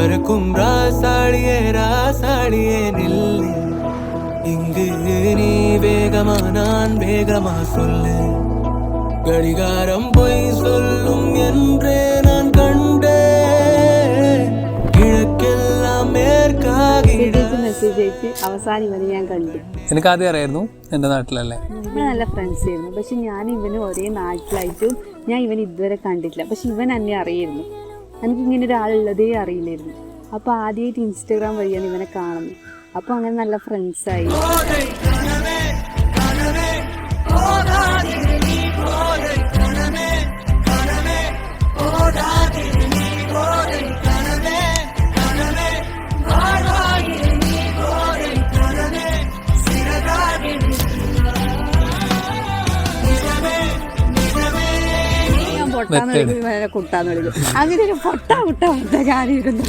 பறக்கும் ராசாடியே ராசாடியே நில்லு இங்கு நீ வேகமா நான் வேகமா சொல்லு கடிகாரம் பொய் சொல்லும் என்றே நான் கண்டேன் கிழக்கெல்லாம் മേർക്കാകിട മെസ്സേജ് അയച്ച് അവസാനം ഇവനെ ഞാൻ കണ്ടു. എനിക്ക് ആദ്യം അറിയായിരുന്നു എൻ്റെ നാട്ടിലല്ലേ. നമ്മൾ നല്ല ഫ്രണ്ട്സ് ആയിരുന്നു. പക്ഷെ ഞാൻ ഇവന് ഒരേ നാട്ടിലായിട്ടും ഞാൻ ഇവൻ ഇതുവരെ കണ്ടിട്ടില്ല. പക്ഷെ ഇവൻ എന്നെ അറിയായിരുന്നു. എനിക്കിങ്ങനെ ഒരാളുള്ളതേ അറിയില്ലായിരുന്നു. അപ്പോൾ ആദ്യമായിട്ട് ഇൻസ്റ്റാഗ്രാം വഴിയാണ് ഇവനെ കാണുന്നത്. അപ്പോൾ അങ്ങനെ നല്ല ഫ്രണ്ട്സായി. പൊട്ടാന്ന് വിളിക്കും, കുട്ടാന്ന് വിളിക്കും. അങ്ങനെ ഒരു പൊട്ടാ ഞാനിരുന്നു.